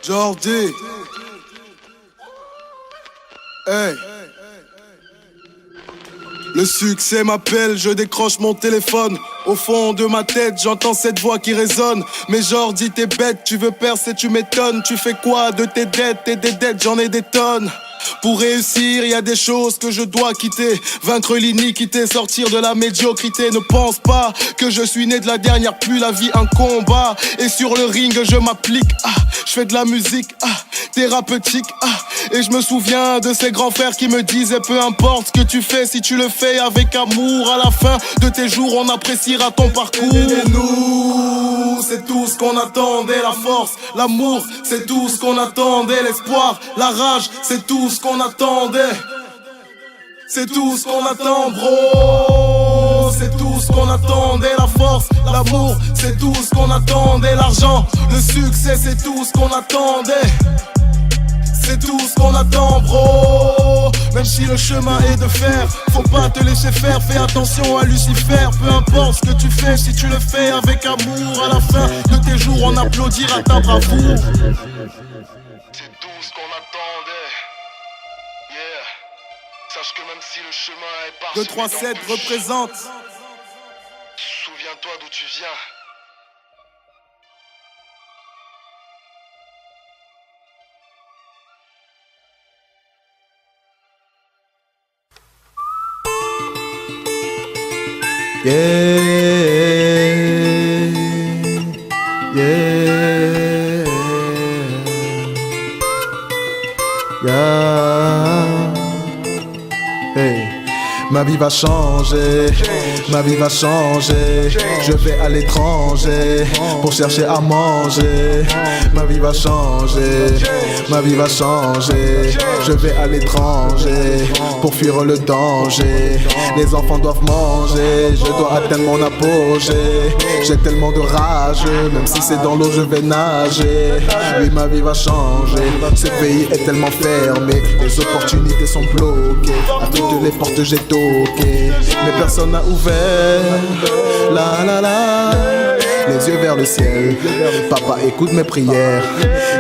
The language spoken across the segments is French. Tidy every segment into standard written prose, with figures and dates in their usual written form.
Jordi. Hey. Le succès m'appelle, je décroche mon téléphone. Au fond de ma tête, j'entends cette voix qui résonne. Mais Jordi, t'es bête, tu veux percer, tu m'étonnes. Tu fais quoi de tes dettes et des dettes, j'en ai des tonnes. Pour réussir, y a des choses que je dois quitter. Vaincre l'iniquité, sortir de la médiocrité. Ne pense pas que je suis né de la dernière pluie. La vie un combat, et sur le ring je m'applique. Je fais de la musique thérapeutique. Et je me souviens de ces grands frères qui me disaient: peu importe ce que tu fais, si tu le fais avec amour, à la fin de tes jours on appréciera ton parcours. Et nous, c'est tout ce qu'on attendait. La force, l'amour, c'est tout ce qu'on attendait. L'espoir, la rage, c'est tout ce qu'on attendait. C'est tout ce qu'on attend, bro. C'est tout ce qu'on attendait. La force, l'amour, c'est tout ce qu'on attendait. L'argent, le succès, c'est tout ce qu'on attendait. C'est tout ce qu'on attend, bro. Même si le chemin est de fer, faut pas te laisser faire. Fais attention à Lucifer. Peu importe ce que tu fais, si tu le fais avec amour, à la fin de tes jours on applaudira ta bravoure. C'est tout ce qu'on attendait. Yeah. Sache que même si le chemin est parsemé 237 représente. Souviens-toi d'où tu viens. Yeah, yeah, yeah. Hey. Ma vie va changer, ma vie va changer. Je vais à l'étranger pour chercher à manger. Ma vie va changer, ma vie va changer. Je vais à l'étranger pour fuir le danger. Les enfants doivent manger, je dois atteindre mon apogée. J'ai tellement de rage, même si c'est dans l'eau je vais nager. Oui, ma vie va changer, ce pays est tellement fermé. Les opportunités sont bloquées, à toutes les portes j'ai toqué, mais personne n'a ouvert. La la la, les yeux vers le ciel. Papa écoute mes prières.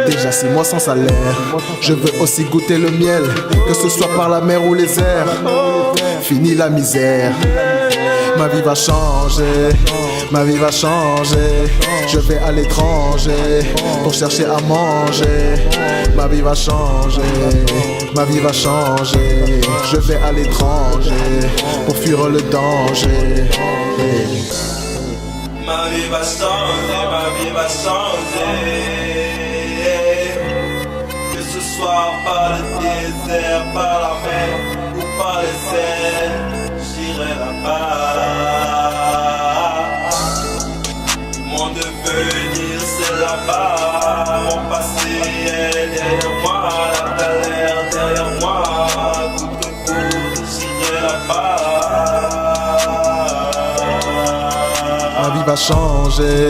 Déjà 6 mois sans salaire. Je veux aussi goûter le miel, que ce soit par la mer ou les airs. Fini la misère. Ma vie va changer, ma vie va changer. Je vais à l'étranger pour chercher à manger. Ma vie va changer, ma vie va changer. Je vais à l'étranger pour fuir le danger. Ma vie va changer, ma vie va changer. Que ce soit par le désert, par la mer ou par les airs, j'irai là-bas. Mon devenir c'est là-bas. Mon passé est derrière moi, la galère derrière moi. Coûte que coûte, j'irai là-bas. Ma vie va changer,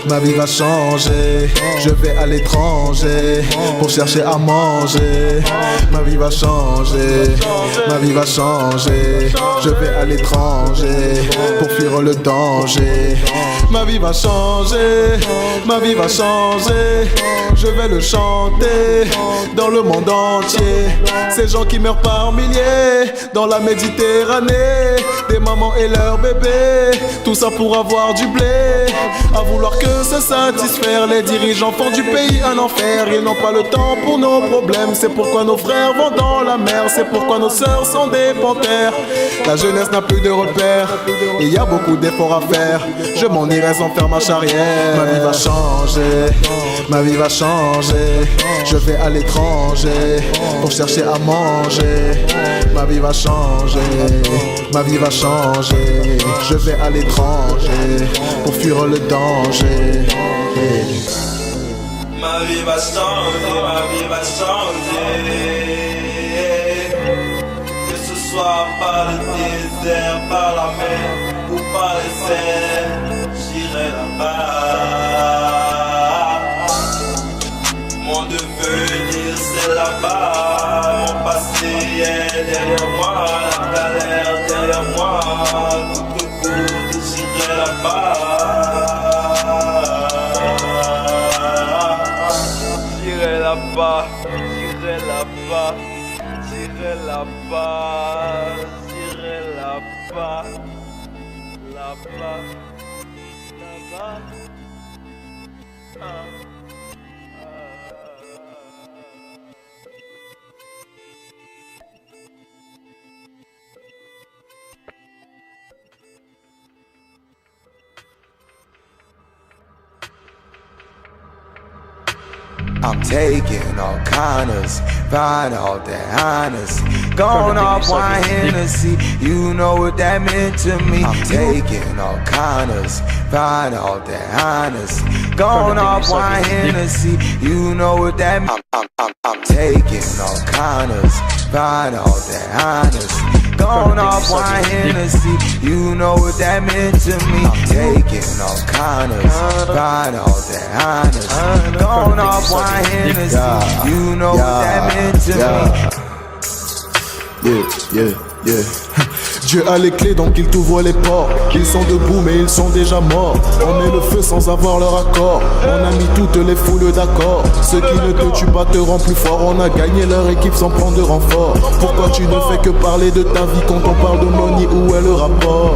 ma vie va changer. Je vais à l'étranger pour chercher à manger. Ma vie va changer, ma vie va changer. Je vais à l'étranger pour fuir le danger. Ma vie va changer, ma vie va changer. Je vais le chanter dans le monde entier. Ces gens qui meurent par milliers dans la Méditerranée, des mamans et leurs bébés, tout ça pour avoir du blé. À vouloir que se satisfaire, les dirigeants font du pays un enfer. Ils n'ont pas le temps pour nos problèmes. C'est pourquoi nos frères vont dans la mer. C'est pourquoi nos sœurs sont des panthères. La jeunesse n'a plus de repères. Il y a beaucoup d'efforts à faire. Je m'en irai sans faire marche arrière. Ma vie va changer, ma vie va changer. Je vais à l'étranger pour chercher à manger. Ma vie va changer, ma vie va changer. Je vais à l'étranger pour fuir le danger. Ma vie va changer, ma vie va changer. Que ce soit par le désert, par la mer ou par les airs, j'irai là-bas. Mon devenir c'est là-bas. Mon passé est derrière moi, la galère derrière moi. Coûte que coûte, j'irai là-bas. J'irai là-bas, j'irai là-bas, j'irai là-bas, j'irai là-bas, là-bas, là-bas. I'm taking all kinders, buying all that honest. Gone off wine Hennessy, you know what that meant to me. I'm taking all kinders, buying all that honest. Gone off wine Hennessy, you know what that meant. I'm taking all kinders, buying all that honest. Gone off wine Hennessy, you know what that meant to me. I'm taking all kinders, buying all that honest. Gone off wine Hennessy, you know what that meant to me. Yeah. Dieu a les clés donc il t'ouvre les portes. Ils sont debout mais ils sont déjà morts. On met le feu sans avoir leur accord. On a mis toutes les foules d'accord. Ce qui ne te tue pas te rend plus fort. On a gagné leur équipe sans prendre de renfort. Pourquoi tu ne fais que parler de ta vie quand on parle de money? Où est le rapport?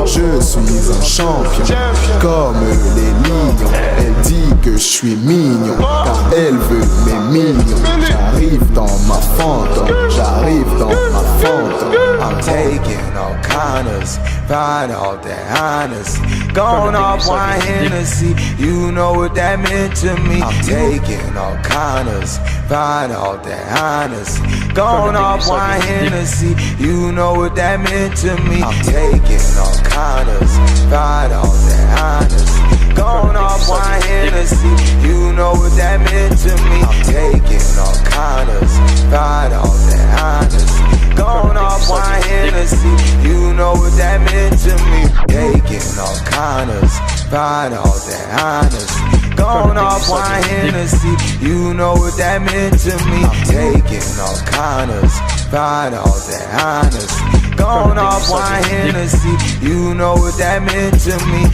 Je suis un champion comme les lions. Elle dit que je suis mignon car elle veut mes mignons. J'arrive dans ma fantôme. J'arrive dans ma fantôme. I'm taking all kinders, buying all that honest. Gone off wine Hennessy, you know what that meant to me. I'm taking all kinders, buying all that honest. Gone off wine Hennessy, you know what that meant to me. I'm taking all kinders, buying all that honest. Gone off wine Hennessy, you know what that meant to me. I'm taking all kinders, buying all that honest. Gone off wine Hennessy, you know what that meant to me. Taking all kinders, buying all that honest. Gone off wine Hennessy, you know what that meant to me. I'm taking all kinders, buying all that honest. Gone off wine Hennessy, you know what that meant to me.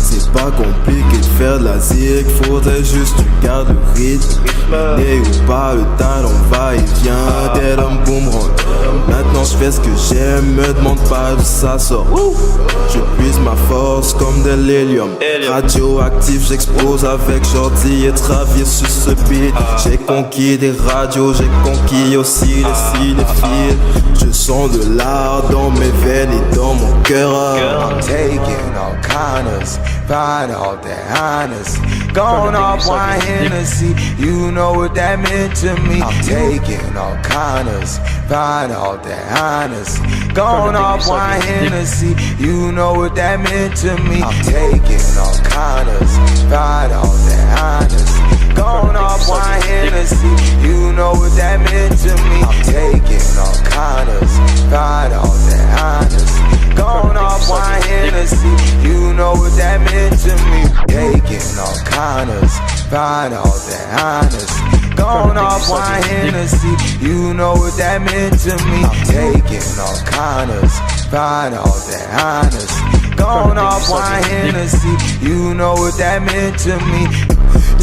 C'est pas compliqué de faire de la zig, faudrait juste que tu gardes le rythme. Né ou pas, le talent va et vient, tel un boomerang. Maintenant je fais ce que j'aime, me demande pas d'où ça sort. Je puise ma force comme de l'hélium. Radioactif, j'explose avec Jordi et Travis sur ce beat. J'ai conquis des radios, j'ai conquis aussi les cinéphiles. Je sens de l'art dans mes veines et dans mon cœur. I'm taking all kinders, buying all that honest. Gone off wine Hennessy, you know what that meant to me. I'm taking all kinders, buying all that honest. Gone off wine Hennessy, you know what that meant to me. I'm taking all kinders, buying all that honest. Gone off wine Hennessy, you know what that meant to me. I'm taking all kinders, buying all that honest. Gone off wine Hennessy, you know what that meant to me. Taking all kinders, buying all that honest. Gone off wine Hennessy, you know what that meant to me. I'm taking all kinders, buying all that honest. Gone off wine Hennessy, you know what that meant to me.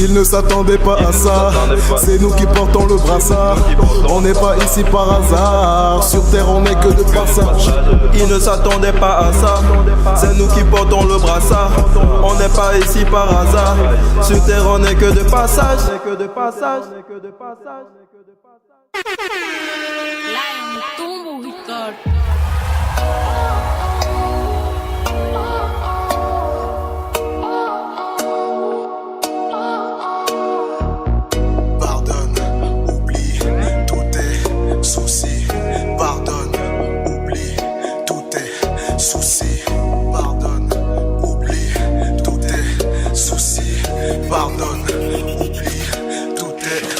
Ils ne s'attendaient pas à ça. C'est nous qui portons le brassard. On n'est pas ici par hasard. Sur terre on n'est que de passage. Ils ne s'attendaient pas à ça. C'est nous qui portons le brassard. On n'est pas ici par hasard. Sur terre on n'est que de passage. Lion tumbuh ikut.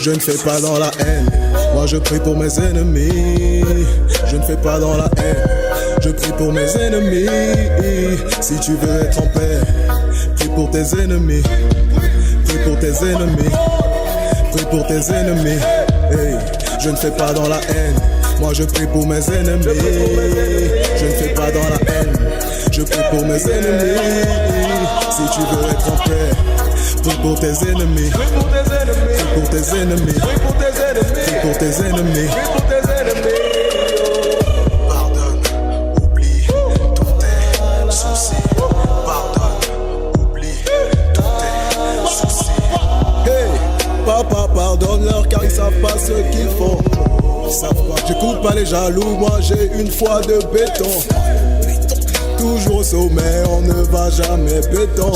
Je ne fais pas dans la haine, moi je prie pour mes ennemis. Je ne fais pas dans la haine, je prie pour mes ennemis. Si tu veux être en paix, prie pour tes ennemis. Prie pour tes ennemis, prie pour tes ennemis. Hey, je ne fais pas dans la haine, moi je prie pour mes ennemis. Je ne fais pas dans la haine, je prie pour mes ennemis. Si tu veux être en paix, prie pour tes ennemis. Prie pour tes ennemis. Prie pour tes ennemis. Prie pour tes ennemis. Prie pour tes ennemis. Pardonne, oublie tous tes soucis. Pardonne, oublie tous tes soucis. Hey, papa, pardonne-leur car ils savent pas ce qu'ils font. Ils savent pas. J'écoute pas les jaloux, moi j'ai une foi de béton. Toujours au sommet, on ne va jamais béton.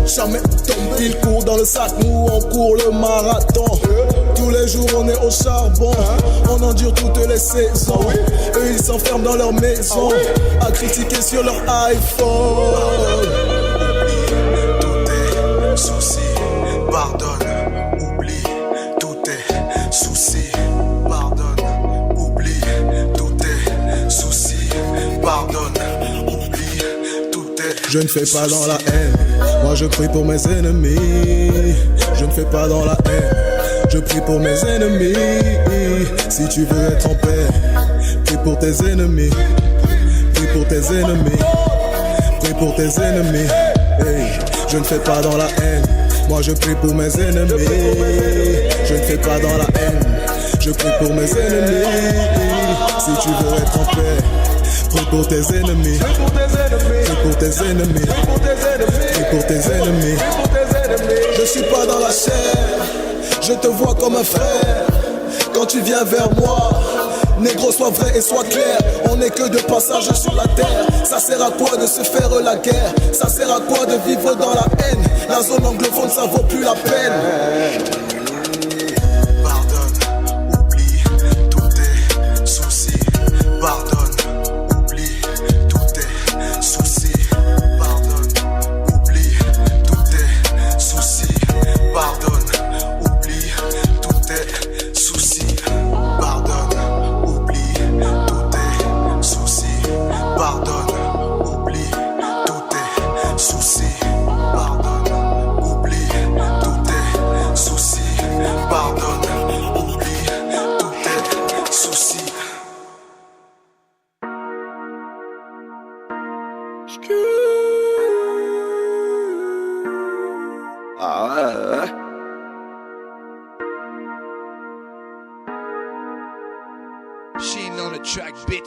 Jamais tomber. Ils courent dans le sac, nous on court le marathon. Tous les jours on est au charbon. On endure toutes les saisons. Eux ils s'enferment dans leur maison à critiquer sur leur iPhone. Oublie tous tes soucis. Pardonne, oublie tous tes soucis. Pardonne, oublie tous tes soucis. Pardonne. Je ne fais pas dans la haine, moi je prie pour mes ennemis. Je ne fais pas dans la haine, je prie pour mes ennemis. Si tu veux être en paix, prie pour tes ennemis. Prie pour tes ennemis. Prie pour tes ennemis. Hey, je ne fais pas dans la haine, moi je prie pour mes ennemis. Je ne fais pas dans la haine, je prie pour mes ennemis. Si tu veux être en paix, prie pour tes ennemis. Prie pour tes ennemis. Prie pour tes ennemis. Je suis pas dans la chair, je te vois comme un frère. Quand tu viens vers moi, négro, sois vrai et sois clair. On n'est que de passage sur la terre. Ça sert à quoi de se faire la guerre? Ça sert à quoi de vivre dans la haine? La zone anglophone, ça vaut plus la peine. Pardonne, oublie tous tes soucis. Pardonne.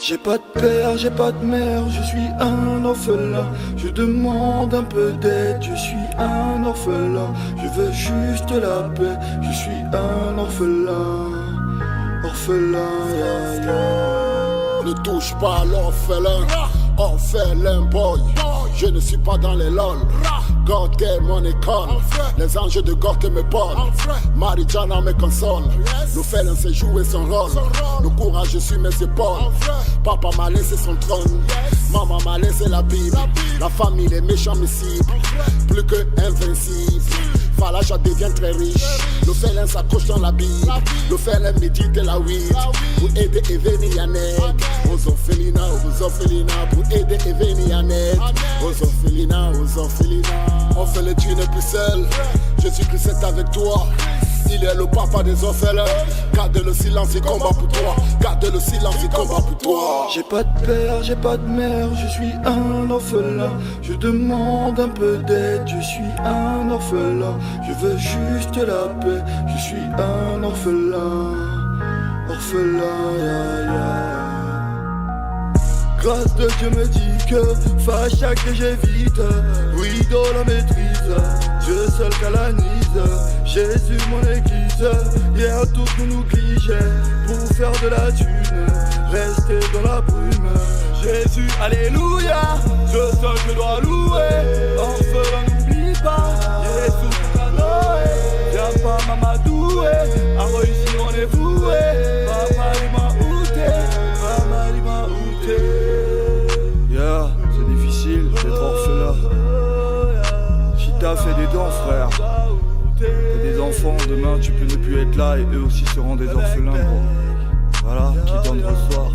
J'ai pas de père, j'ai pas de mère, je suis un orphelin. Je demande un peu d'aide, je suis un orphelin. Je veux juste la paix, je suis un orphelin. Orphelin, yeah, yeah. Ne touche pas à l'orphelin, orphelin boy. Je ne suis pas dans les lol. God est mon école, les anges de God me parlent. Marijana me console, le félin sait jouer son rôle. Le courage sur mes épaules. Papa m'a laissé son trône, maman m'a laissé la Bible. La famille est méchant mais cible, plus que invincible. Falaja devient très riche, le félin s'accroche dans la Bible. Le félin médite la weed, pour aider et venir en aide. Aux orphelinats, pour aider et venir en aide. Aux orphelinats. On fait les thunes plus seul, Jésus-Christ est avec toi. Il est le papa des orphelins. Garde le silence et combat pour toi. Garde le silence et combat pour toi. J'ai pas de père, j'ai pas de mère, je suis un orphelin. Je demande un peu d'aide, je suis un orphelin. Je veux juste la paix, je suis un orphelin. Orphelin, yeah, yeah. Grâce de Dieu me dit que fâche que j'évite. Oui, dans la maîtrise, Dieu seul canalise. Jésus mon église, hier tous nous clichés pour faire de la thune, rester dans la brume. Jésus, alléluia, Dieu seul je dois louer. Orphelin n'oublie pas, Jésus Noé. Viens pas Mamadoué, à réussir on est voué. Papa il m'a outé, maman il m'a outé. Yeah, c'est difficile d'être orphelin. Si t'as fait des dons frère, t'as des enfants, demain tu peux ne plus être là et eux aussi seront des orphelins bro. Voilà, qui donne reçoit,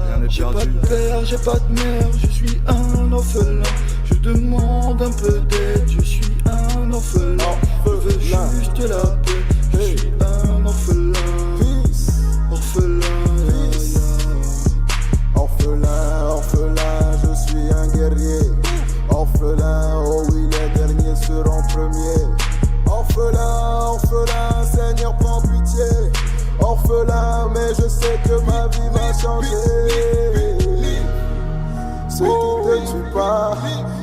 rien n'est perdu. J'ai pas de père, j'ai pas de mère, je suis un orphelin. Je demande un peu d'aide, je suis un orphelin. Je veux juste la paix, je suis un orphelin. Orphelin, orphelin, je suis un guerrier. Orphelin, oh oui, les derniers seront premiers. Orphelin, orphelin, Seigneur prends pitié. Orphelin, mais je sais que ma vie va changer. Ceux qui te tuent pas,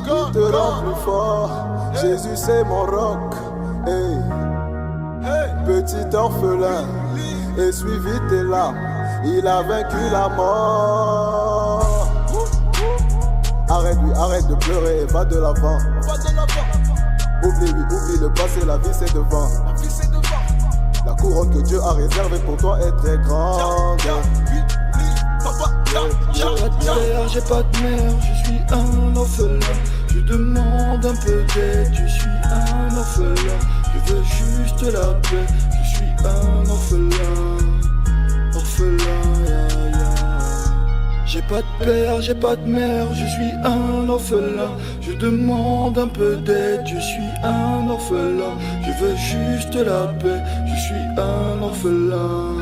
qui te rendent plus fort. Jésus c'est mon roc. Hey. Petit orphelin, essuie vite tes larmes. Il a vaincu la mort. Arrête de pleurer et va de l'avant. Oublie le passé, la vie c'est devant. La couronne que Dieu a réservée pour toi est très grande. J'ai pas de père, j'ai pas de mère, je suis un orphelin. Je demande un peu d'aide, je suis un orphelin. Je veux juste la paix, je suis un orphelin. Orphelin, ya ya. J'ai pas de père, j'ai pas de mère, je suis un orphelin. Je demande un peu d'aide, je suis un orphelin. Je veux juste la paix, je suis un orphelin.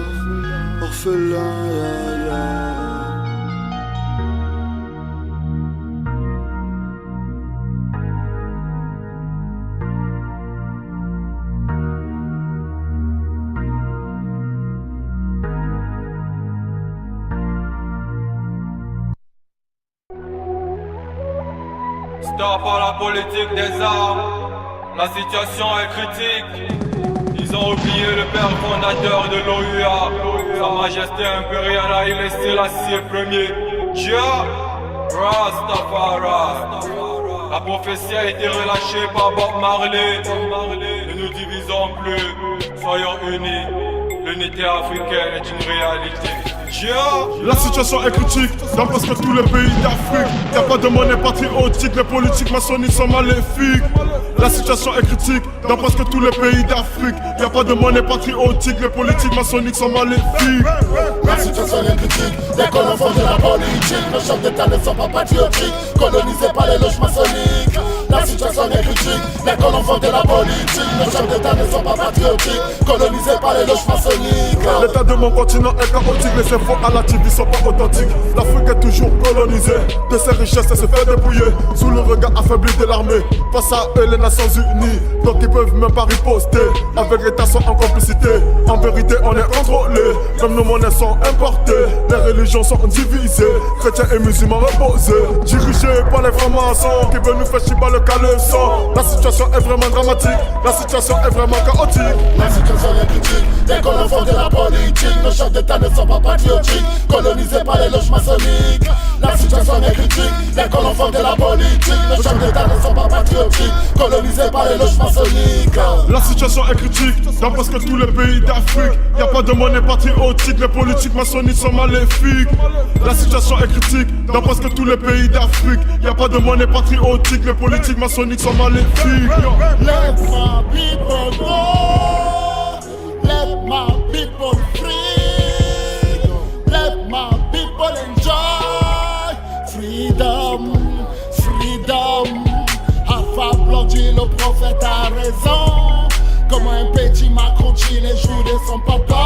Orphelin, ya ya. Stop à la politique des armes, la situation est critique. Ils ont oublié le père fondateur de l'OUA, Sa Majesté impériale Haïlé Sélassié Ier. Jah, Rastafari. La prophétie a été relâchée par Bob Marley. Ne nous divisons plus, soyons unis. L'unité africaine est une réalité. La situation est critique dans presque tous les pays d'Afrique. Y'a pas de monnaie patriotique, les politiques maçonniques sont maléfiques. La situation est critique dans presque tous les pays d'Afrique. Y'a pas de monnaie patriotique, les politiques maçonniques sont maléfiques. La situation est critique, les colons font de la politique. Nos chefs d'État ne sont pas patriotiques, colonisés par les loges maçonniques. La situation est critique, les colons font de la politique. Nos chefs d'État ne sont pas patriotiques, colonisés par les loges maçonniques. L'état de mon continent est chaotique, les infos à la TV sont pas authentiques. L'Afrique est toujours colonisée, de ses richesses elle se fait dépouiller. Sous le regard affaibli de l'armée, face à eux les Nations Unies. Donc ils peuvent même pas riposter, avec l'État sont en complicité. En vérité on est contrôlé, même nos monnaies sont importées. Les religions sont divisées, chrétiens et musulmans reposés. Dirigés par les francs-maçons qui veulent nous faire chier le caleçon. La situation est vraiment dramatique, la situation est vraiment chaotique. La situation est critique, les colons font de la politique. Nos chefs d'État ne sont pas patriotiques, colonisés par les loges maçonniques. La situation est critique, les colons font de la politique. Nos chefs d'État ne sont pas patriotiques, colonisés par les loges maçonniques. La situation est critique dans presque tous les pays d'Afrique. Y'a pas de monnaie patriotique, les politiques maçonniques sont maléfiques. La situation est critique dans presque tous les pays d'Afrique. Y'a pas de monnaie patriotique, les politiques maçonniques sont maléfiques. Let my people go, let my people free, let my people enjoy freedom, freedom. Alpha Blood dit le prophète a raison. Comme un petit Macron dit les joues de son papa.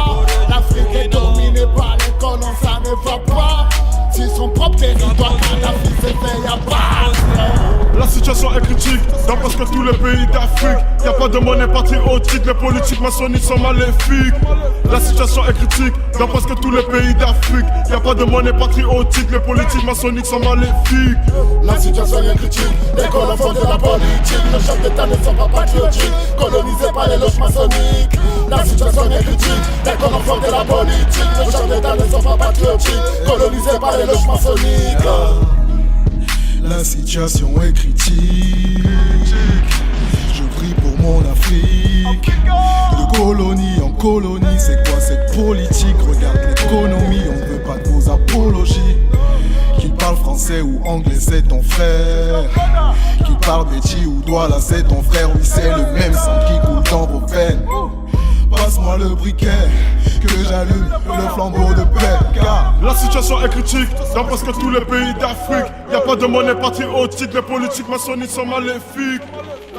L'Afrique est dominée par les colons, ça ne va pas. Si son propre territoire, Kadhafi s'éveille à base. La situation est critique dans presque tous les pays d'Afrique. Y'a pas de monnaie patriotique, les politiques maçonniques sont maléfiques. La situation est critique dans presque tous les pays d'Afrique. Y'a pas de monnaie patriotique, les politiques maçonniques sont maléfiques. La situation est critique, les colons font de la politique. Nos chefs d'État ne sont pas patriotiques, colonisés par les loges maçonniques. La situation est critique, les colons font de la politique. Nos chefs d'État ne sont pas patriotiques, colonisés par les loges maçonniques. La situation est critique. Je prie pour mon Afrique. De colonie en colonie, c'est quoi cette politique? Regarde l'économie, on veut pas de vos apologies. Qu'il parle français ou anglais, c'est ton frère. Qu'il parle Betty ou Douala, c'est ton frère. Oui, c'est le même sang qui coule dans vos veines. Passe-moi le briquet, que j'allume le flambeau de paix. Car la situation est critique dans presque tous les pays d'Afrique. Y'a pas de monnaie patriotique, les politiques maçonniques sont maléfiques.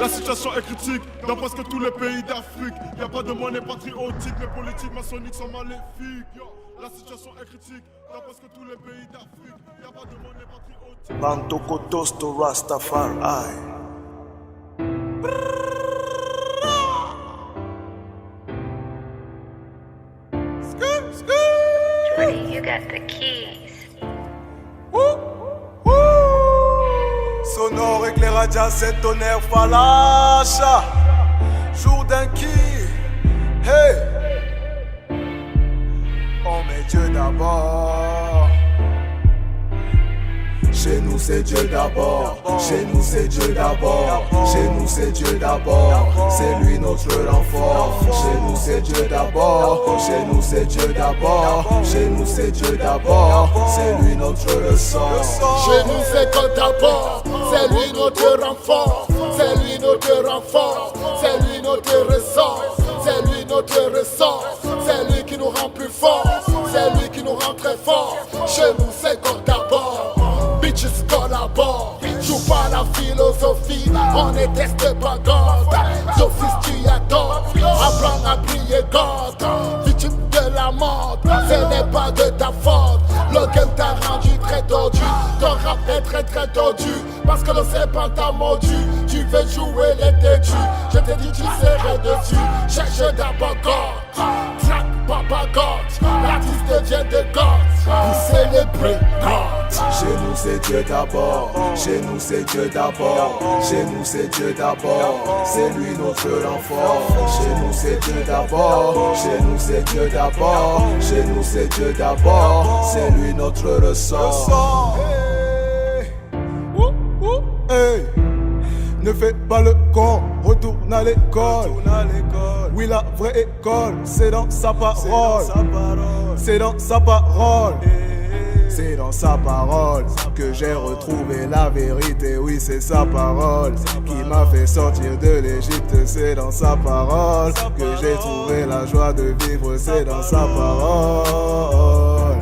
La situation est critique dans presque tous les pays d'Afrique. Y'a pas de monnaie patriotique, les politiques maçonniques sont maléfiques. La situation est critique dans presque tous les pays d'Afrique. Y'a pas de monnaie patriotique. Bantokotosto Rastafari. Sonore éclairage à cet tonnerre falacha. Jour d'un qui, hey. On met Dieu d'abord. Chez nous c'est Dieu d'abord, chez nous c'est Dieu d'abord, chez nous c'est Dieu d'abord, c'est lui notre renfort. Chez nous c'est Dieu d'abord, chez nous c'est Dieu d'abord, chez nous c'est Dieu d'abord, c'est lui notre ressort. Chez nous c'est God d'abord, c'est lui notre renfort, c'est lui notre renfort, c'est lui notre ressort, c'est lui notre ressort, c'est lui qui nous rend plus forts, c'est lui qui nous rend très forts. Chez nous c'est God d'abord. Bitches collabore, joue pas la philosophie, on est testé par God. D'office tu adores, apprends à prier God. Victime de la mort, ce n'est pas de ta faute. Le game t'a rendu très tordu, ton rap est très très tordu. Parce que le serpent t'a mordu, tu veux jouer les têtus. Je te dis tu serais dessus, cherche d'abord God. Track Papa God, l'artiste devient de God. Vous célébrez God. Chez nous c'est Dieu d'abord, chez nous c'est Dieu d'abord, chez nous c'est Dieu d'abord, c'est lui notre renfort. Chez nous c'est Dieu d'abord, chez nous c'est Dieu d'abord, chez nous c'est Dieu d'abord, c'est lui notre ressort. Hey. Ne fais pas le con, retourne à l'école. Oui, la vraie école, c'est dans sa parole. C'est dans sa parole. C'est dans sa parole que j'ai retrouvé la vérité. Oui, c'est sa parole qui m'a fait sortir de l'Égypte. C'est dans sa parole que j'ai trouvé la joie de vivre. C'est dans sa parole.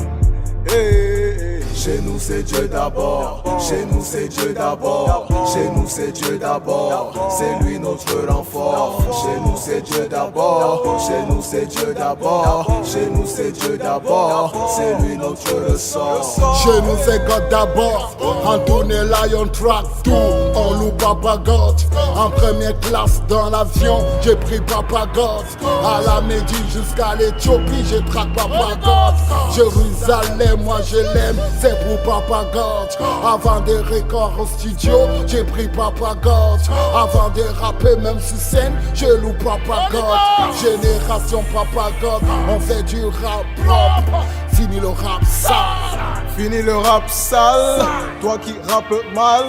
Hey. Chez nous c'est Dieu d'abord, chez nous c'est Dieu d'abord, chez nous c'est Dieu d'abord, c'est lui notre renfort. Chez nous c'est Dieu d'abord, chez nous c'est Dieu d'abord, chez nous c'est Dieu d'abord, c'est lui notre ressort. Chez nous c'est God d'abord, en tournée Lion Track, tout, on loue Papa God. En première classe dans l'avion, j'ai pris Papa God. À la Médie jusqu'à l'Éthiopie, j'ai track Papa God. Jérusalem, moi je l'aime, c'est pour Papa God. Avant des records au studio, j'ai pris Papa God. Avant de rapper même sur scène, je loue Papa God. Génération Papa God, on fait du rap propre. Fini le rap sale. Fini le rap sale, toi qui rappes mal.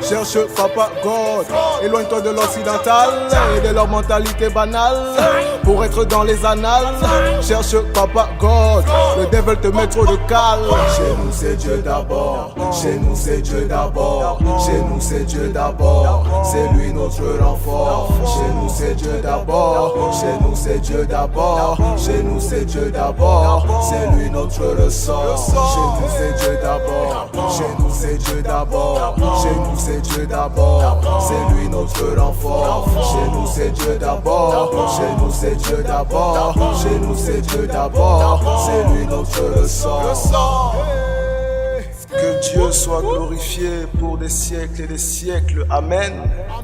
Cherche Papa God, éloigne-toi de l'occidental et de leur mentalité banale. Pour être dans les annales, cherche Papa God, le devil te met trop de calme. Chez nous c'est Dieu d'abord, chez nous c'est Dieu d'abord, chez nous c'est Dieu d'abord, c'est lui notre renfort. Chez nous c'est Dieu d'abord, chez nous c'est Dieu d'abord, chez nous c'est Dieu d'abord, c'est lui notre ressort. Chez nous c'est Dieu d'abord, chez nous c'est Dieu d'abord, chez nous c'est Dieu d'abord, c'est lui notre renfort. Chez nous c'est Dieu d'abord, chez nous c'est Dieu d'abord, chez nous c'est Dieu d'abord, c'est lui notre ressort. Que Dieu soit glorifié pour des siècles et des siècles. Amen.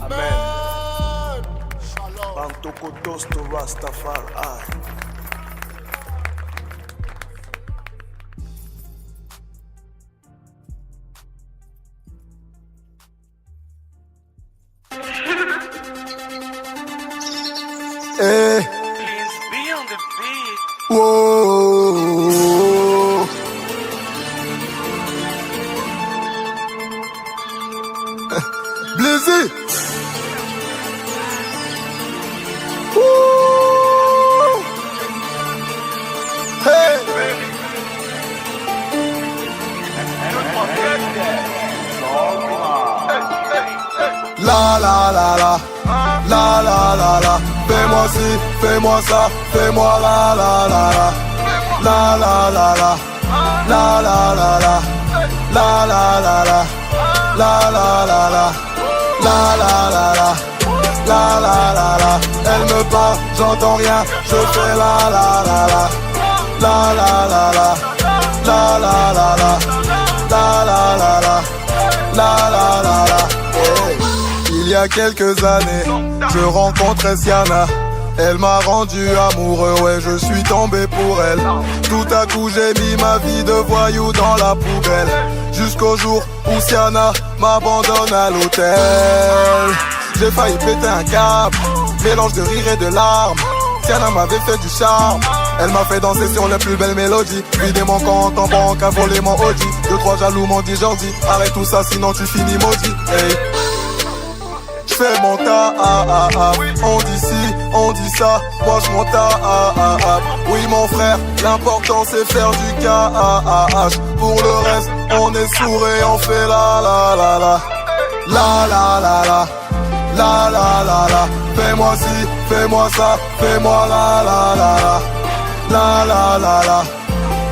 Amen. Pantokotos to Rastafari. Hey. Please be on the beat. Whoa. Blizzy. Woo. Hey. La la la la. La la la la, fais-moi ci, fais-moi ça, fais-moi la la la la. La la la la, la la la la, la la la la, la la la la, la la la la, la la la la. Elle me parle, j'entends rien, je fais la la la la. La la la la, la la la la, la la la la, la la la la. Il y a quelques années, je rencontrais Siana. Elle m'a rendu amoureux, ouais je suis tombé pour elle. Tout à coup j'ai mis ma vie de voyou dans la poubelle, jusqu'au jour où Siana m'abandonne à l'hôtel. J'ai failli péter un câble, mélange de rire et de larmes. Siana m'avait fait du charme, elle m'a fait danser sur les plus belles mélodies. Vider mon compte en banque, a volé mon Audi. 2-3 jaloux m'ont dit Jordi, arrête tout ça sinon tu finis maudit. Hey. J'fais mon tas, on dit ci, on dit ça, moi j'm'en tas, oui mon frère, l'important c'est faire du cash. Pour le reste, on est sourd et on fait la la la la. La la la la, la la la la. Fais-moi ci, fais-moi ça, fais-moi la la la la. La la la la,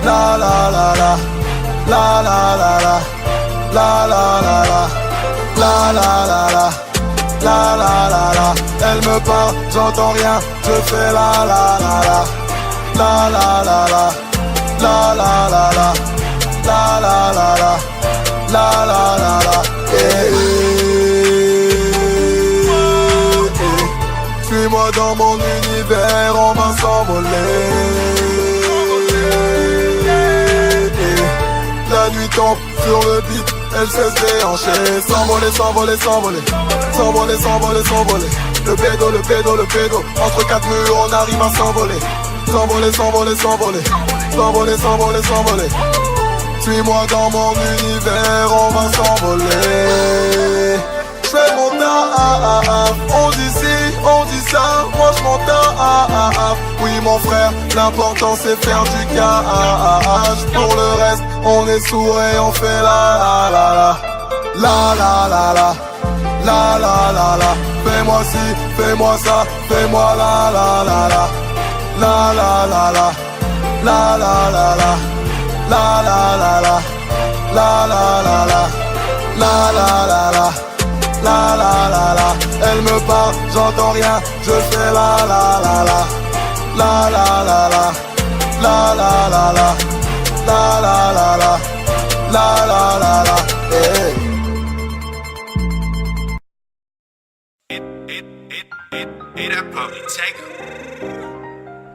la la la la. La la la la, la la la la. La la la la. La la la la, elle me parle, j'entends rien, je fais la la la la. La la la la, la la la la. La la la la, la la la la. Suis-moi dans mon univers, on va s'envoler. La nuit tombe sur le beat, elle se déhancher. S'envoler, s'envoler, s'envoler. S'envoler, s'envoler, s'envoler. Le pédo, le pédo, le pédo. Entre quatre murs, on arrive à s'envoler. S'envoler, s'envoler, s'envoler. S'envoler, s'envoler, s'envoler. Suis-moi dans mon univers, on va s'envoler. J'fais mon taf, on dit ci, on dit ça, moi j'm'en taf. Oui mon frère, l'important c'est faire du cash. Pour le reste, on est sourd et on fait la la la. La la la la, la la la la. Fais-moi ci, fais-moi ça, fais-moi la la la la. La la la la, la la la la. La la la la, la la la la. La la la la. La la la la, elle me parle, j'entends rien, je fais la la la la. La la la la, la la la la. La la la la, la la la la. Hey.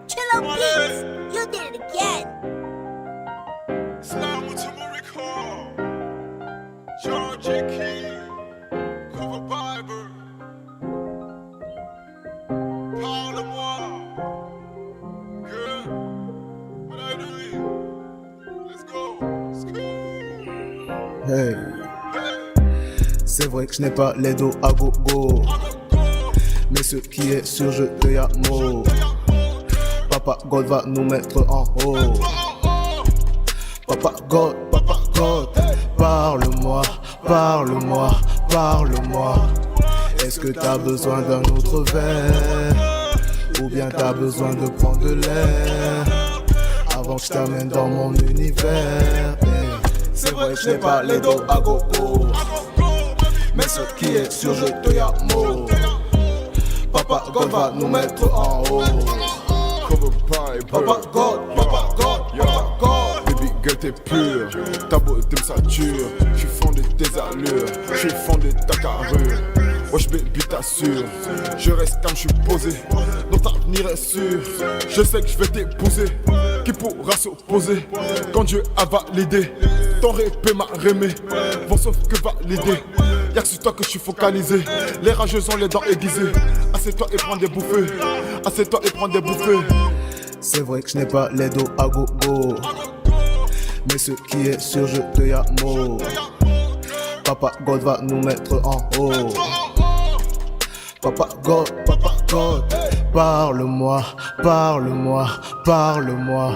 Chillo Beats, you did it again. Slam to my record. George Key. Cover Bible. Parle-moi. Girl, what I doing? Let's go. Hey. C'est vrai que je n'ai pas les dos à gogo, mais ce qui est sûr, je te yamo. Papa God va nous mettre en haut. Papa God, parle-moi, parle-moi, parle-moi. Est-ce que t'as besoin d'un autre verre, ou bien t'as besoin de prendre de l'air avant que je t'amène dans mon univers? C'est vrai que je n'ai pas les dos à gogo, mais ce qui est sûr, je te yamo. Papa God va nous mettre en haut. Papa God, Papa God, Papa God. Baby girl t'es pure, ta beauté me sature. J'suis fondé de tes allures, j'suis fondé de ta carrure. Wesh baby t'assure, je reste comme j'suis posé. Notre avenir est sûr, je sais que j'vais t'épouser. Qui pourra s'opposer quand Dieu a validé? Ton répé m'a rémé, bon sauf que validé. Y'a que sur toi que je suis focalisé. Les rageux ont les dents aiguisées. Assieds-toi et prends des bouffées. Assieds-toi et prends des bouffées. C'est vrai que je n'ai pas les dos à gogo, mais ce qui est sûr, je te yamo. Papa God va nous mettre en haut. Papa God, parle-moi, parle-moi, parle-moi.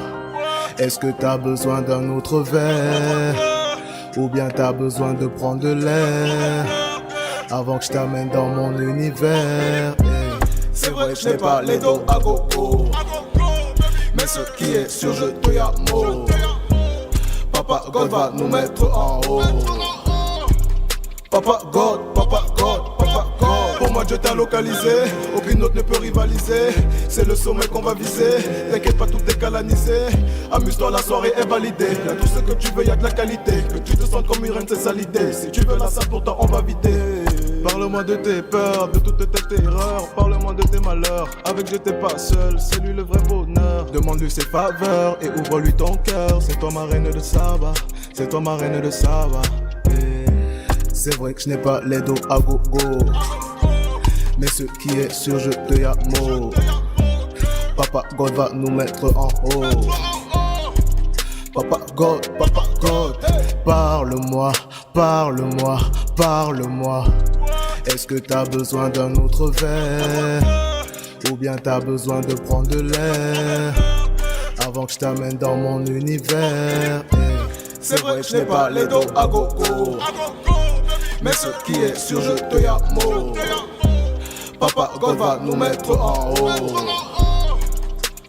Est-ce que t'as besoin d'un autre verre, ou bien t'as besoin de prendre de l'air avant que je t'amène dans mon univers? C'est vrai que je n'ai pas les dos à gogo, mais ce qui est sûr, je te yamo. Papa God va nous mettre en haut. Papa God, Papa God, Papa God. Pour moi Dieu t'a localisé, aucune autre ne peut rivaliser. C'est le sommet qu'on va viser, t'inquiète pas tout est calanisé. Amuse-toi, la soirée est validée. Y'a tout ce que tu veux, y'a de la qualité. Que tu te sentes comme une reine, c'est ça l'idée. Si tu veux la salle, pourtant on va vider. Parle-moi de tes peurs, de toutes tes terreurs. Parle-moi de tes malheurs. Avec Dieu t'es pas seul, c'est lui le vrai bonheur. Demande-lui ses faveurs et ouvre-lui ton cœur. C'est toi ma reine de Saba, c'est toi ma reine de Saba. C'est vrai que je n'ai pas les dos à gogo, mais ce qui est sûr, je te yamo. Papa God va nous mettre en haut. Papa God, parle-moi, parle-moi, parle-moi. Est-ce que t'as besoin d'un autre verre? Ou bien t'as besoin de prendre de l'air avant que je t'amène dans mon univers? C'est vrai que je n'ai pas les dos à gogo, mais ce qui est sûr, je te yamo. Papa God va nous mettre en haut.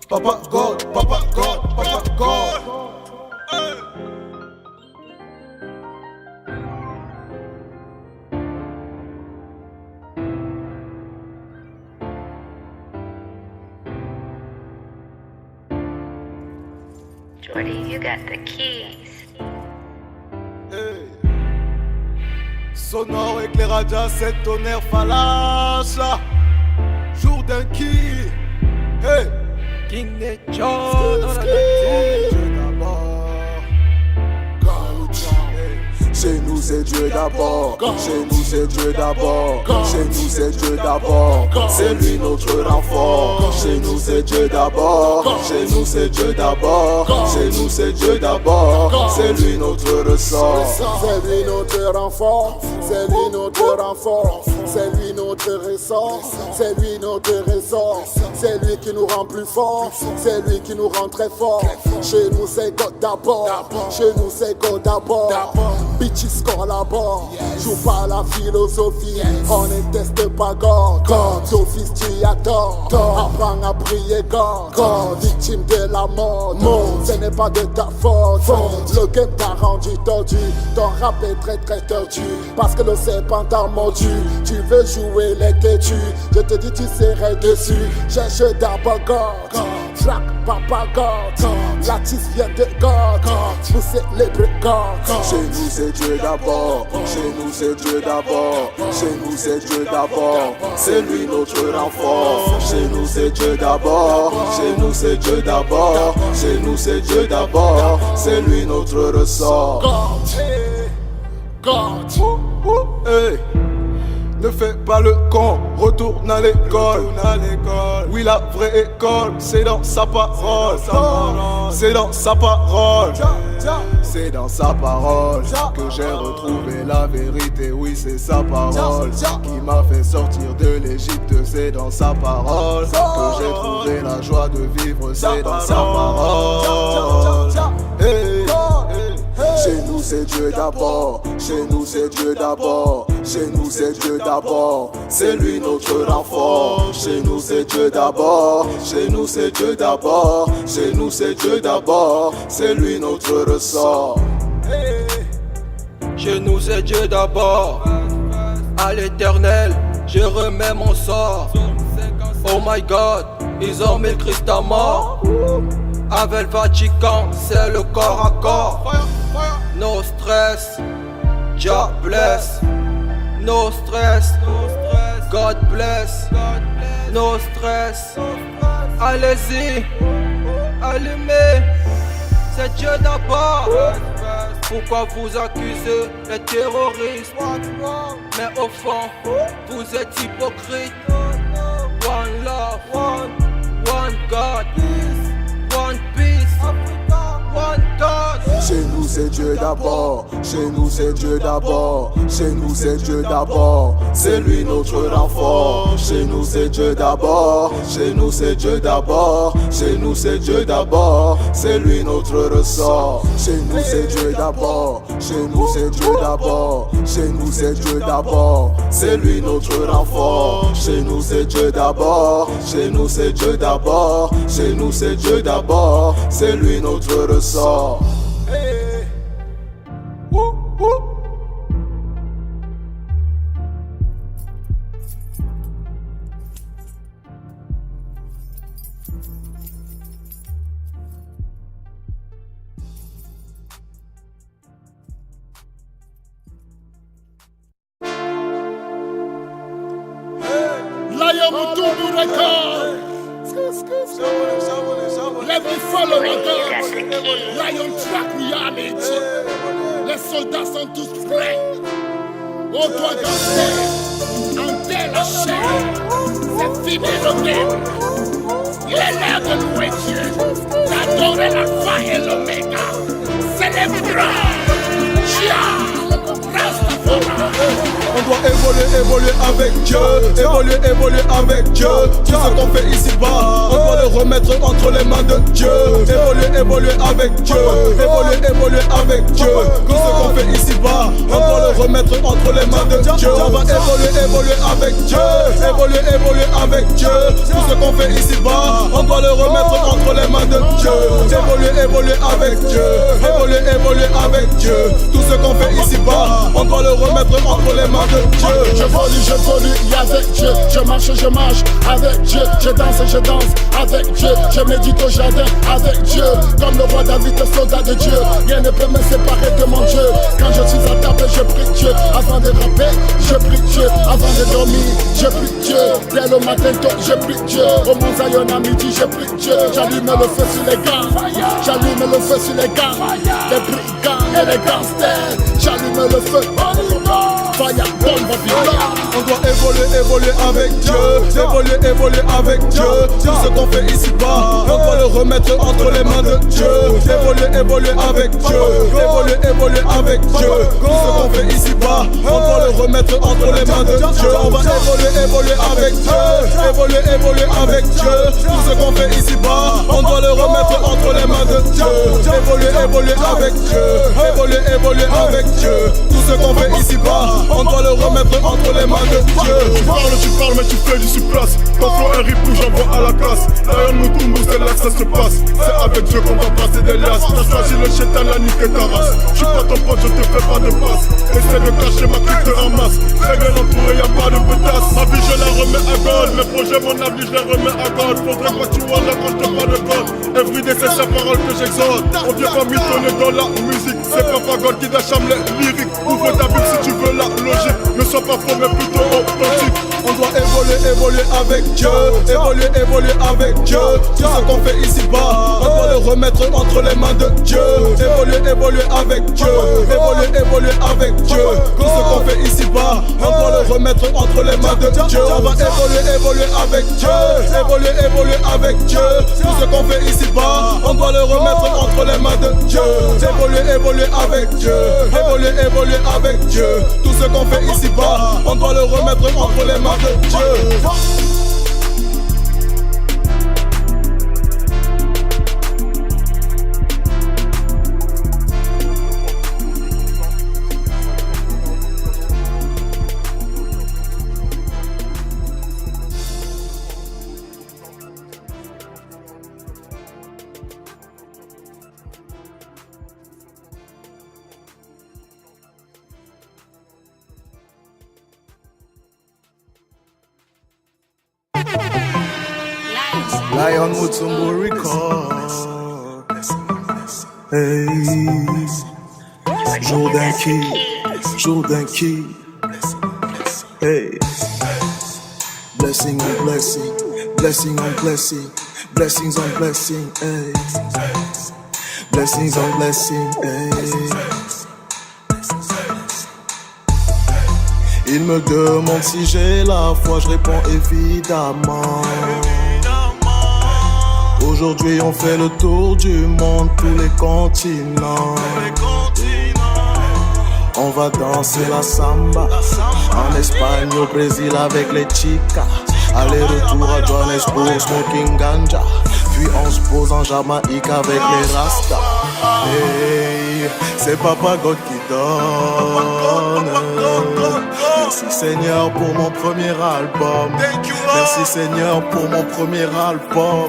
Papa God, Papa God, Papa God. Jordy, you got the keys. Hey. Sonore éclairage à cette tonnerre falache. Jour d'un qui. Hey. King Nature dans la Chez nous c'est Dieu d'abord, chez nous c'est Dieu d'abord, chez nous c'est Dieu d'abord, c'est lui notre renfort. Chez nous c'est Dieu d'abord, chez nous c'est Dieu d'abord, chez nous c'est Dieu d'abord, c'est lui notre ressort. C'est lui notre renfort, c'est lui notre renfort, c'est lui notre ressort, c'est lui notre ressort, c'est lui qui nous rend plus forts, c'est lui qui nous rend très forts. Chez nous c'est God d'abord, chez nous c'est God d'abord. Bitches collabore, joue pas la philosophie, on ne teste pas God. D'office tu adores, apprends à prier God. Victime de la mode, ce n'est pas de ta faute. Le game t'a rendu tordu, ton rap est très très tordu, parce que le serpent t'a mordu. Tu veux jouer les quêtus, je te dis tu serais dessus. Cherche d'abord God, track Papa God, l'artiste vient de God, vous célébrez God. Chez nous c'est Dieu d'abord, chez nous c'est Dieu d'abord, chez nous c'est Dieu d'abord, c'est lui notre renfort. Chez nous c'est Dieu d'abord, chez nous c'est Dieu d'abord, chez nous c'est Dieu d'abord, c'est lui notre ressort. God, Hey. Ne fais pas le con, retourne à l'école. Oui, la vraie école, c'est dans sa parole. C'est dans sa parole. C'est dans sa parole que j'ai retrouvé la vérité. Oui, c'est sa parole qui m'a fait sortir de l'Égypte. C'est dans sa parole que j'ai trouvé la joie de vivre. C'est dans sa parole. Hey. Chez nous c'est Dieu d'abord, chez nous c'est Dieu d'abord, chez nous c'est Dieu d'abord, c'est lui notre renfort. Chez nous c'est Dieu d'abord, chez nous c'est Dieu d'abord, chez nous c'est Dieu d'abord, c'est lui notre ressort. Chez nous c'est Dieu d'abord, à l'éternel je remets mon sort. Oh my God, ils ont mis le Christ à mort. Avec le Vatican, c'est le corps à corps. No stress, God bless. No stress, God bless. No stress, allez-y, allumez. C'est Dieu d'abord. Pourquoi vous accusez les terroristes? Mais au fond, vous êtes hypocrites. One love, one God, one peace, one God. Chez nous c'est Dieu d'abord, chez nous c'est Dieu d'abord, chez nous c'est Dieu d'abord, c'est lui notre renfort. Chez nous c'est Dieu d'abord, chez nous c'est Dieu d'abord, chez nous c'est Dieu d'abord, c'est lui notre ressort. Chez nous c'est Dieu d'abord, chez nous c'est Dieu d'abord, chez nous c'est Dieu d'abord, c'est lui notre renfort. Chez nous c'est Dieu d'abord, chez nous c'est Dieu d'abord, chez nous c'est Dieu d'abord, c'est lui notre ressort. Hey. Woo, woo. Lion Mutumbu Record. Let me follow my God. Lion Track Reality. Les soldats sont tous prêts. Au toi gangster, en telle chair. C'est fini il est l'heure de louer Dieu, d'adorer l'alpha et l'oméga. Célébrons On doit évoluer avec Dieu, évoluer avec Dieu. Tout ce qu'on fait ici-bas, on doit le remettre entre les mains de Dieu. Évoluer avec Dieu, évoluer avec Dieu. Tout ce qu'on fait ici-bas, on doit le remettre entre les mains de Dieu. On va évoluer avec Dieu, évoluer avec Dieu. Tout ce qu'on fait ici-bas, on doit le remettre entre les mains de Dieu. Évoluer avec Dieu, évoluer avec Dieu. Tout ce qu'on fait ici-bas, on doit le remettre entre les mains de Dieu. Je volue avec Dieu. Je marche avec Dieu. Je danse avec Dieu. Je médite au jardin avec Dieu. Comme le roi David, le soldat de Dieu. Rien ne peut me séparer de mon Dieu. Quand je suis à table, je prie Dieu. Avant de rapper, je prie Dieu. Avant de dormir, je prie Dieu. Dès le matin tôt, je prie Dieu. Au Mont Zion à midi, je prie Dieu. J'allume le feu sur les gants. J'allume le feu sur les gants. Les brigands et les gangsters. J'allume le feu. On doit évoluer avec Dieu, évoluer avec Dieu. Tout ce qu'on fait ici-bas, on doit le remettre entre les mains de Dieu. Évoluer avec Dieu, évoluer avec Dieu. Tout ce qu'on fait ici-bas, on doit le remettre entre les mains de Dieu. On va évoluer avec Dieu, évoluer avec Dieu. Tout ce qu'on fait ici-bas, on doit le remettre entre les mains de Dieu. Évoluer avec Dieu, évoluer avec Dieu. Tout ce qu'on fait ici-bas, on doit le remettre entre les mains de Dieu. Tu parles mais tu fais du surplace. Ton flow est rip, j'envoie à la casse. Lion Mutumbu, c'est là que ça se passe. C'est avec Dieu qu'on va passer des liasses. T'as choisi le chétan, la nique ta race. J'suis pas ton pote, je te fais pas de passe. Essaie de cacher ma clique en masse. Très bien entouré, y'a pas de pétasse. Ma vie je la remets à God. Mes projets, mon avenir, je les remets à God. Faudrait que tu vois là quand je te parle de God. Everyday c'est sa parole que j'exhorte. On vient pas mitonner dans la musique. C'est pas God qui t'achame les lyriques. Ouvre ta Bible si tu veux la logique. Ne sois pas faux mais plutôt authentique. On doit évoluer avec Dieu, évoluer avec Dieu. Tout ce qu'on fait ici-bas, on doit le remettre entre les mains de Dieu. Évoluer avec Dieu, évoluer avec Dieu. Tout ce qu'on fait ici-bas, on doit le remettre entre les mains de Dieu. On va évoluer avec Dieu, évoluer avec Dieu. Tout ce qu'on fait ici-bas, on doit le remettre entre les mains de Dieu. Évoluer avec Dieu, évoluer avec Dieu. Tout ce qu'on fait ici-bas, on doit le remettre entre les mains de Dieu. Lion Mutumbu Record. Hey, Jordan Key. Hey, blessing on blessing, blessing on blessing, blessings on blessing. Hey, blessings on blessing. Hey. Il me demande si j'ai la foi, je réponds évidemment. Aujourd'hui on fait le tour du monde, tous les continents. On va danser la samba en Espagne, au Brésil avec les chicas. Aller-retour à Johannesburg, smoking ganja. Puis on se pose en Jamaïque avec les Rastas. Hey, c'est Papa God qui donne. Merci Seigneur pour mon premier album. Merci Seigneur pour mon premier album.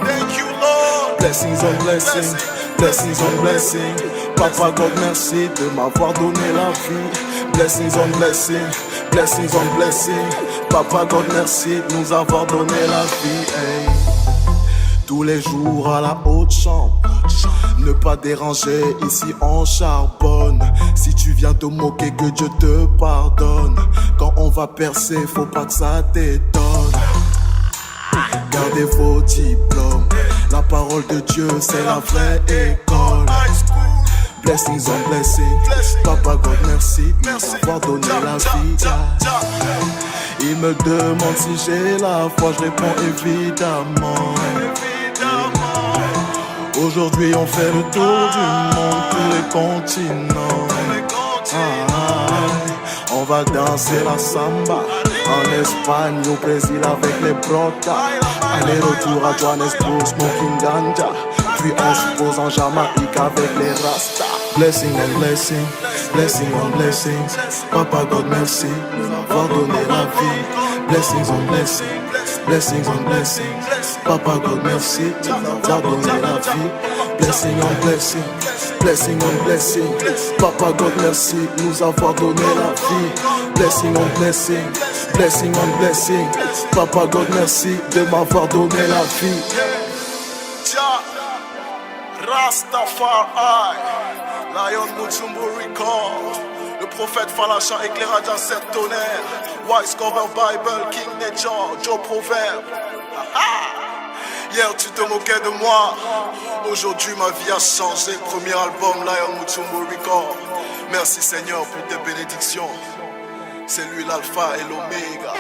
Blessings on blessings, blessings on blessings. Papa God, merci de m'avoir donné la vie. Blessings on blessings, blessings on blessings. Papa God, merci de nous avoir donné la vie. Hey. Tous les jours à la haute chambre, ne pas déranger, ici on charbonne. Si tu viens te moquer, que Dieu te pardonne. Quand on va percer, faut pas que ça t'étonne. Gardez vos diplômes. La parole de Dieu, c'est la vraie école. Blessings on blessings. Papa God, merci d'avoir donné la vie. Il me demande si j'ai la foi, je réponds évidemment. Aujourd'hui on fait le tour du monde, tous les continents. On va danser la samba en Espagne, au Brésil avec les brotas. Aller-retour à Johannesburg, smoking ganja. Puis on se pose en Jamaïque avec les rastas. Blessing on blessing, blessing on blessings. Papa God merci d'avoir donné la vie. Blessings on blessings, blessings on blessings. Papa God merci d'avoir donné la vie. Blessing on blessing, blessing on blessing. Papa God merci nous avoir donné la vie. Blessing on blessing, blessing on blessing. Papa God merci de m'avoir donné la vie. Rastafari, Lion Mutumbu Record, le prophète Falacha éclaira d'un certain tonnerre. Wise Cover Bible, King Nature, Joe Proverbe. Hier tu te moquais de moi, aujourd'hui ma vie a changé. Premier album Lion Mutumbu Record. Merci Seigneur pour tes bénédictions. C'est lui l'alpha et l'oméga.